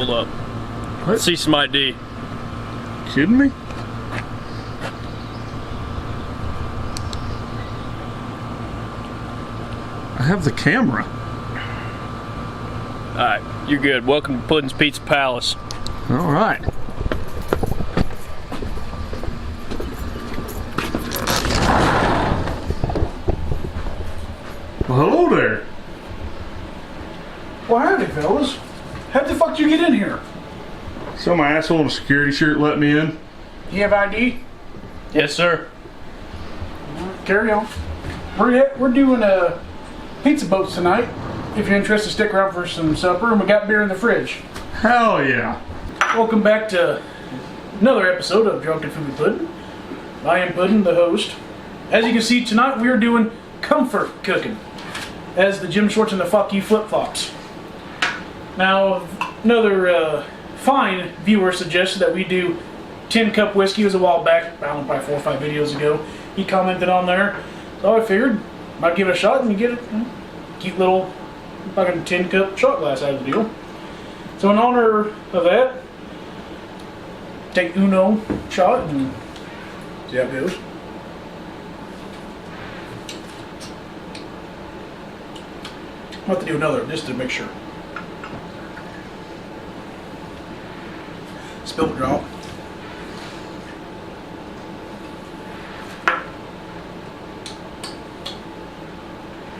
Hold up. What? See some ID. Kidding me? I have the camera. Alright, you're good. Welcome to Puddin's Pizza Palace. All right. Well, hello there. Well, howdy, fellas. How the fuck did you get in here? So my asshole in a security shirt let me in. You have ID? Yes, sir. Carry on. We're doing pizza boats tonight. If you're interested, stick around for some supper, and we got beer in the fridge. Hell yeah. Welcome back to another episode of Drunken Food with Puddin. I am Puddin, the host. As you can see, tonight we are doing comfort cooking, as the Jim Shorts and the Fuck You flip-flops. Now, another fine viewer suggested that we do 10 Cup whiskey. It was a while back, I don't know, probably 4 or 5 videos ago. He commented on there, so I figured might give it a shot and you get a cute little fucking 10 cup shot glass out of the deal. So in honor of that, take uno shot and see how it goes. I'll have to do another just to make sure. Spill drop.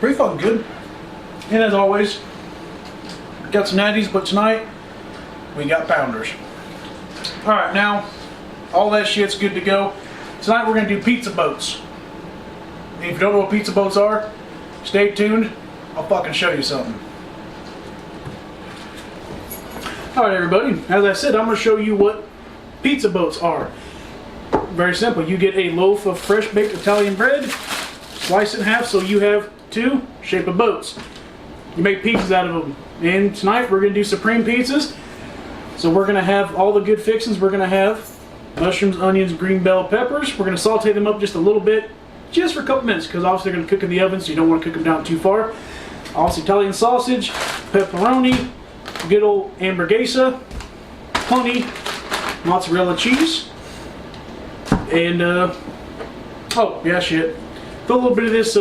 Pretty fucking good. And as always, got some natties, but tonight we got pounders. Alright, now all that shit's good to go. Tonight we're gonna do pizza boats. And if you don't know what pizza boats are, stay tuned. I'll fucking show you something. Alright everybody, as I said, I'm gonna show you what pizza boats are. Very simple. You get a loaf of fresh baked Italian bread, slice it in half so you have 2 shape of boats. You make pizzas out of them. And tonight we're going to do supreme pizzas. So we're going to have all the good fixings. We're going to have mushrooms, onions, green bell peppers. We're going to saute them up just a little bit, just for a couple minutes, because obviously they're going to cook in the oven, so you don't want to cook them down too far. Also Italian sausage, pepperoni, good old hamburguesa, honey, mozzarella cheese, and oh yeah, shit. Throw a little bit of this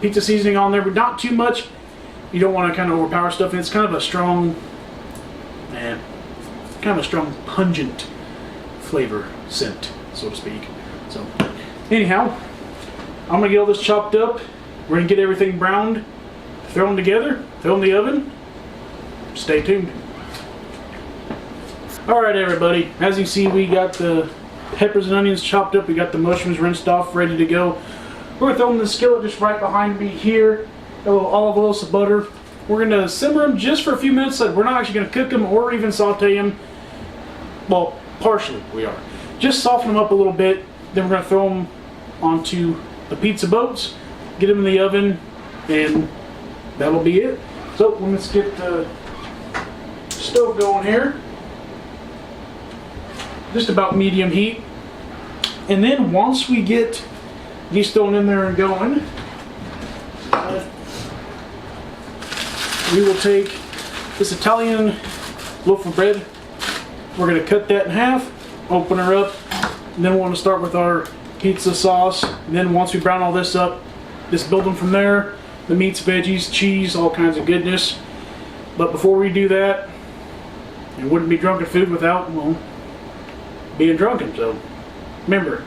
pizza seasoning on there, but not too much. You don't want to kind of overpower stuff. It's kind of a strong, pungent flavor scent, so to speak. So, anyhow, I'm gonna get all this chopped up. We're gonna get everything browned, throw them together, throw them in the oven. Stay tuned. All right, everybody. As you see, we got the peppers and onions chopped up. We got the mushrooms rinsed off, ready to go. We're gonna throw them in the skillet just right behind me here. A little olive oil, some butter. We're gonna simmer them just for a few minutes. We're not actually gonna cook them or even saute them. Well, partially we are. Just soften them up a little bit. Then we're gonna throw them onto the pizza boats, get them in the oven, and that'll be it. So let's get the stove going here. Just about medium heat. And then once we get these thrown in there and going, we will take this Italian loaf of bread. We're going to cut that in half, open her up, and then we want to start with our pizza sauce. And then once we brown all this up, just build them from there. The meats, veggies, cheese, all kinds of goodness. But before we do that, it wouldn't be drunken food without, well, being drunken. So remember,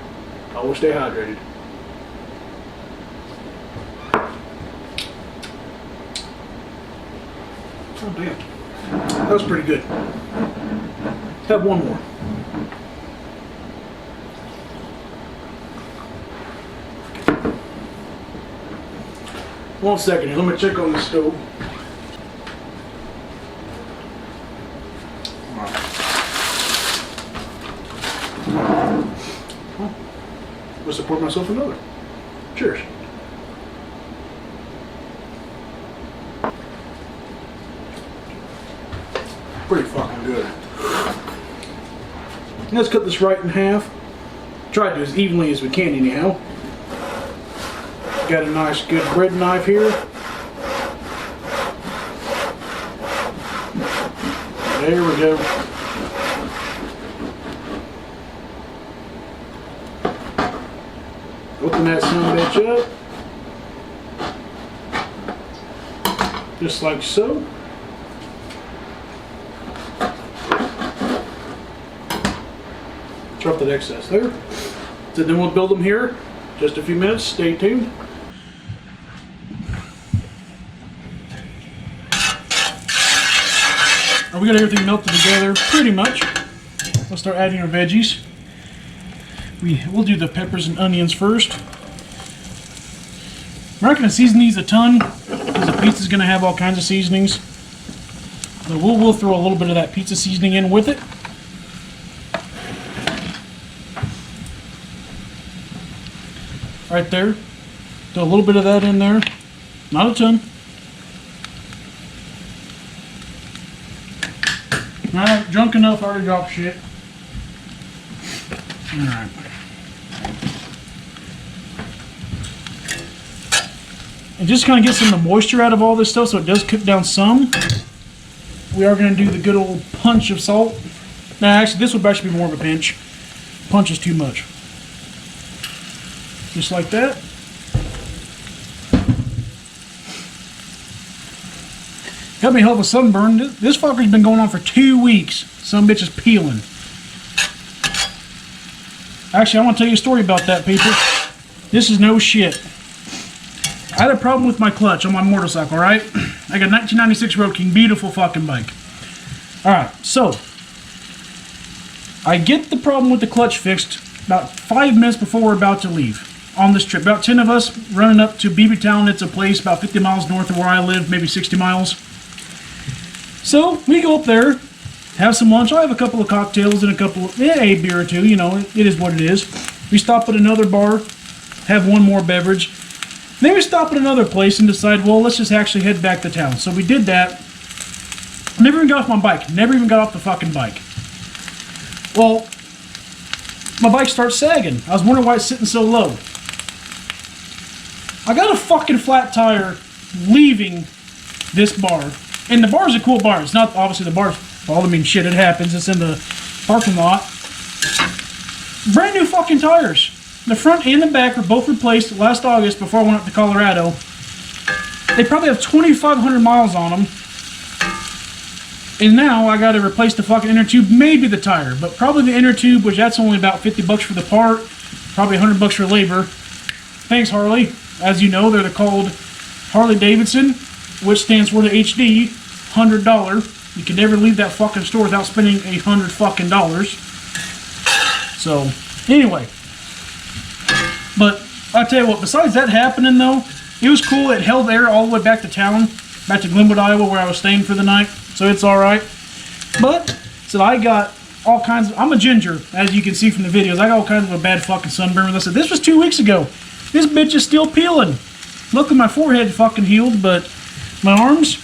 always stay hydrated. Oh damn, that was pretty good. Have one more. One second here, let me check on the stove. I'll support myself another. Cheers. Pretty fucking good. Let's cut this right in half. Try to do as evenly as we can anyhow. Got a nice good bread knife here. There we go. Open that son bitch up. Just like so. Drop that excess there. So then we'll build them here. Just a few minutes. Stay tuned. We got everything melted together pretty much. Let's start adding our veggies. We'll do the peppers and onions first. We're not going to season these a ton because the pizza's going to have all kinds of seasonings. So we'll throw a little bit of that pizza seasoning in with it. Right there. Throw a little bit of that in there. Not a ton. Alright, drunk enough, I already dropped shit. Alright. And just kind of get some of the moisture out of all this stuff so it does cook down some. We are going to do the good old punch of salt. Now, actually, this would actually be more of a pinch. Punch is too much. Just like that. Help me help with sunburn. This fucker's been going on for 2 weeks. Some bitch is peeling. Actually, I want to tell you a story about that, people. This is no shit. I had a problem with my clutch on my motorcycle, right? I got a 1996 Road King, beautiful fucking bike. Alright, so I get the problem with the clutch fixed about 5 minutes before we're about to leave on this trip. About 10 of us running up to Beavertown. It's a place about 50 miles north of where I live, maybe 60 miles. So we go up there, have some lunch. I have a couple of cocktails and a beer or two. You know, it is what it is. We stop at another bar, have one more beverage. Then we stop at another place and decide, well, let's just actually head back to town. So we did that. Never even got off my bike. Never even got off the fucking bike. Well, my bike starts sagging. I was wondering why it's sitting so low. I got a fucking flat tire leaving this bar. And the bar's a cool bar. It's not obviously the bar's fault. I mean, shit, it happens. It's in the parking lot. Brand new fucking tires. The front and the back were both replaced last August before I went up to Colorado. They probably have 2,500 miles on them. And now I got to replace the fucking inner tube, maybe the tire, but probably the inner tube, which that's only about 50 bucks for the part, probably 100 bucks for labor. Thanks, Harley. As you know, they're called Harley Davidson, which stands for the HD, $100. You can never leave that fucking store without spending $100 fucking dollars. So, anyway. But I'll tell you what, besides that happening though, it was cool. It held air all the way back to town, back to Glenwood, Iowa, where I was staying for the night. So it's alright. But, so I got all kinds of, I'm a ginger, as you can see from the videos. I got all kinds of a bad fucking sunburn. I said, this was 2 weeks ago. This bitch is still peeling. Luckily my forehead fucking healed, but my arms,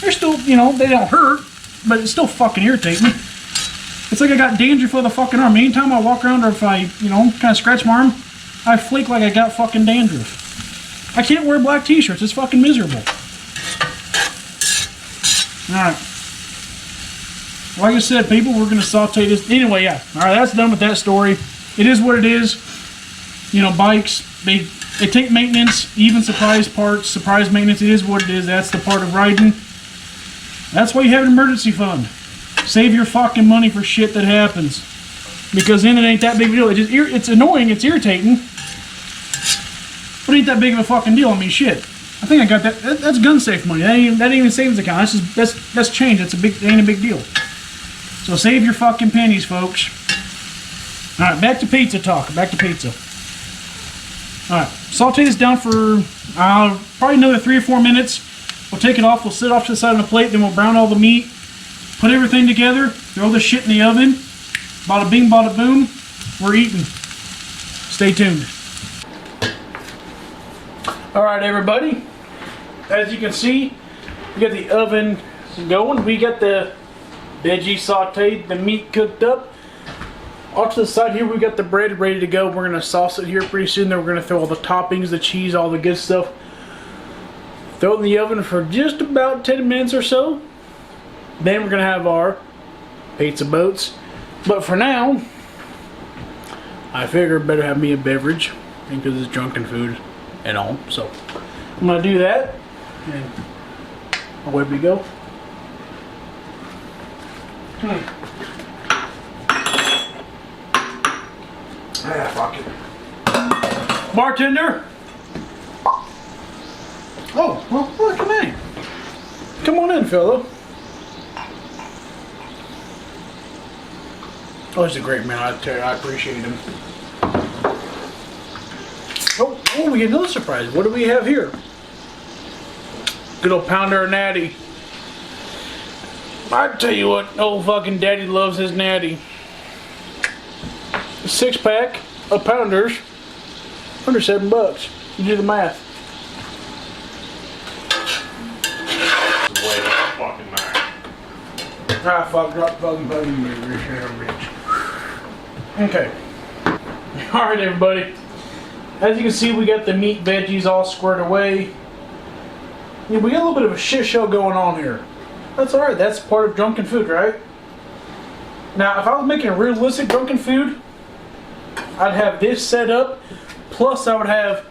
they're still, you know, they don't hurt, but it's still fucking irritating me. It's like I got dandruff of the fucking arm. Anytime I walk around or if I, you know, kind of scratch my arm, I flake like I got fucking dandruff. I can't wear black t-shirts. It's fucking miserable. Alright. Like I said, people, we're going to saute this. Anyway, yeah. Alright, that's done with that story. It is what it is. You know, bikes, they take maintenance, even surprise parts, surprise maintenance. It is what it is. That's the part of riding. That's why you have an emergency fund. Save your fucking money for shit that happens. Because then it ain't that big of a deal. It's annoying, it's irritating. But it ain't that big of a fucking deal. I mean, shit. I think I got that. That's gun safe money. That ain't even a savings account. That's change. It ain't a big deal. So save your fucking pennies, folks. Alright, back to pizza talk. Back to pizza. Alright, saute this down for probably another 3 or 4 minutes. We'll take it off. We'll sit off to the side of the plate. Then we'll brown all the meat. Put everything together. Throw the shit in the oven. Bada bing, bada boom. We're eating. Stay tuned. Alright, everybody. As you can see, we got the oven going. We got the veggie sauteed, the meat cooked up. Off to the side here, we got the bread ready to go. We're going to sauce it here pretty soon. Then we're going to throw all the toppings, the cheese, all the good stuff. Throw it in the oven for just about 10 minutes or so. Then we're gonna have our pizza boats. But for now, I figure it better have me a beverage because it's drunken food and all. So I'm gonna do that, and away we go. Ah, fuck it. Bartender. Oh, well, come in. Come on in, fella. Oh, he's a great man. I tell you, I appreciate him. Oh, we get another surprise. What do we have here? Good old pounder of natty. I tell you what, old fucking daddy loves his natty. A 6-pack of pounders, under $7. You do the math. Way off fucking night. Ah, fuck, drop fucking bitch. Okay. Alright, everybody. As you can see, we got the meat veggies all squared away. Yeah, we got a little bit of a shit show going on here. That's alright, that's part of drunken food, right? Now, if I was making a realistic drunken food, I'd have this set up, plus I would have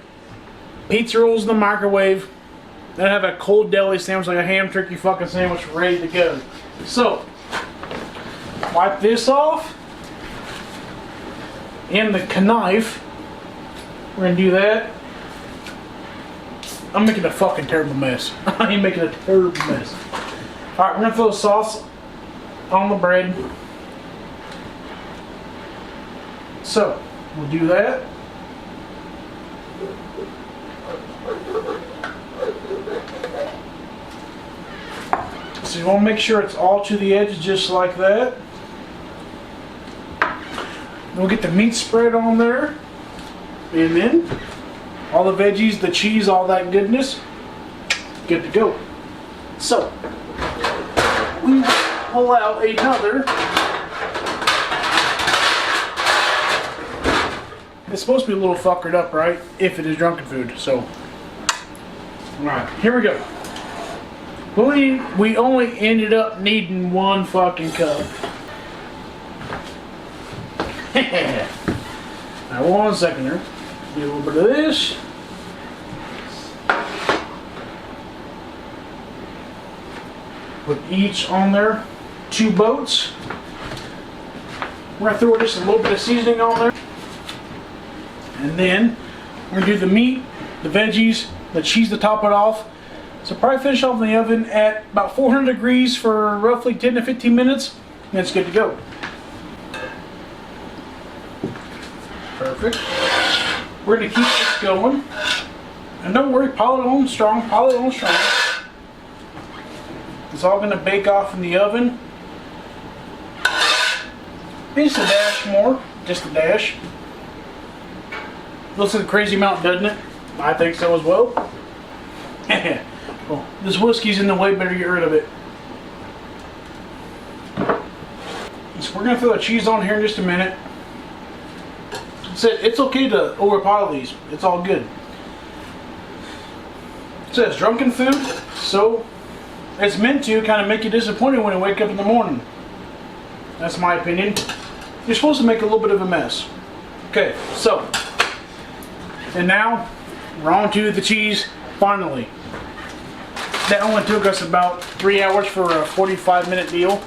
pizza rolls in the microwave, and I'd have a cold deli sandwich, like a ham turkey fucking sandwich, ready to go. So, wipe this off, and the knife. We're gonna do that. I'm making a fucking terrible mess. I ain't making a terrible mess. Alright, we're gonna throw the sauce on the bread. So, we'll do that. So you want to make sure it's all to the edge, just like that. We'll get the meat spread on there. And then, all the veggies, the cheese, all that goodness, good to go. So, we pull out another. It's supposed to be a little fuckered up, right? If it is drunken food, so. Alright, here we go. We only ended up needing one fucking cup. Now, 1 second here. Do a little bit of this. Put each on there. 2 boats. We're going to throw just a little bit of seasoning on there. And then we're going to do the meat, the veggies, the cheese to top it off. So probably finish off in the oven at about 400 degrees for roughly 10 to 15 minutes. And it's good to go. Perfect. We're going to keep this going. And don't worry, pile it on strong, pile it on strong. It's all going to bake off in the oven. Just a dash more, just a dash. Looks like a crazy amount, doesn't it? I think so as well. Well, this whiskey's in the way, better get rid of it. So we're going to throw the cheese on here in just a minute. It's okay to overpile these. It's all good. It says drunken food, so it's meant to kind of make you disappointed when you wake up in the morning. That's my opinion. You're supposed to make a little bit of a mess. Okay, so. And now, we're on to the cheese, finally. That only took us about 3 hours for a 45-minute deal.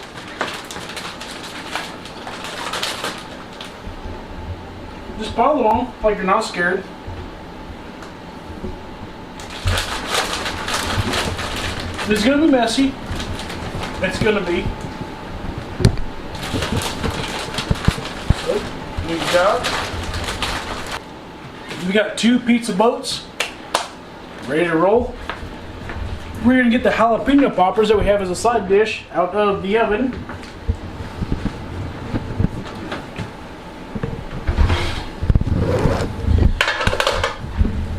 Just pile it on, like you're not scared. It's gonna be messy. It's gonna be. We got 2 pizza boats ready to roll. We're gonna get the jalapeno poppers that we have as a side dish out of the oven.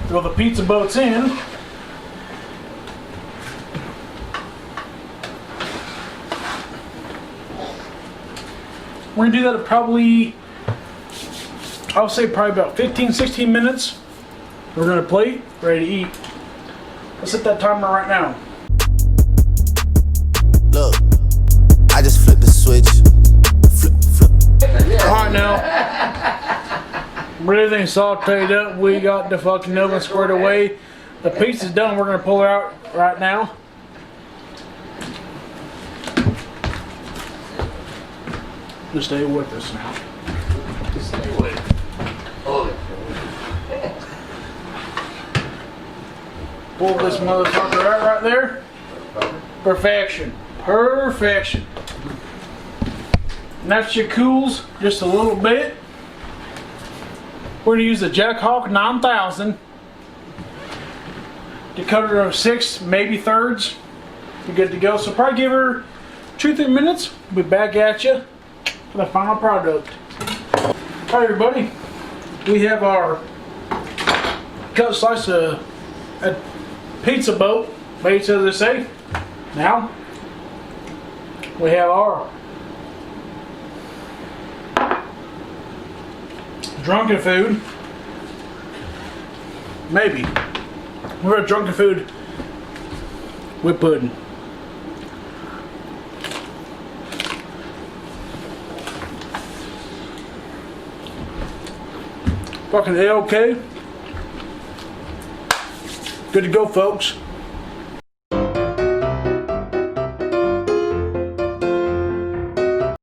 Throw the pizza boats in. We're gonna do that at probably, I'll say probably about 15-16 minutes. We're gonna plate, ready to eat. Let's set that timer right now. Look, just flip the switch. Flip, flip. Alright now. Everything's sauteed up. We got the fucking oven squared away. The pizza's done. We're gonna pull it out right now. Just stay with us now. Stay away. Pull this motherfucker out right there. Perfection. Perfection. And that shit cools just a little bit. We're gonna use the Jack Hawk 9000 to cut her of 6, maybe thirds. We're good to go. So probably give her 2-3 minutes. We'll be back at you for the final product. Alright everybody, we have our cut slice of a pizza boat, made as they say. Now we have our drunken food. Maybe we're a drunken food with pudding. Fucking A-OK. Good to go, folks.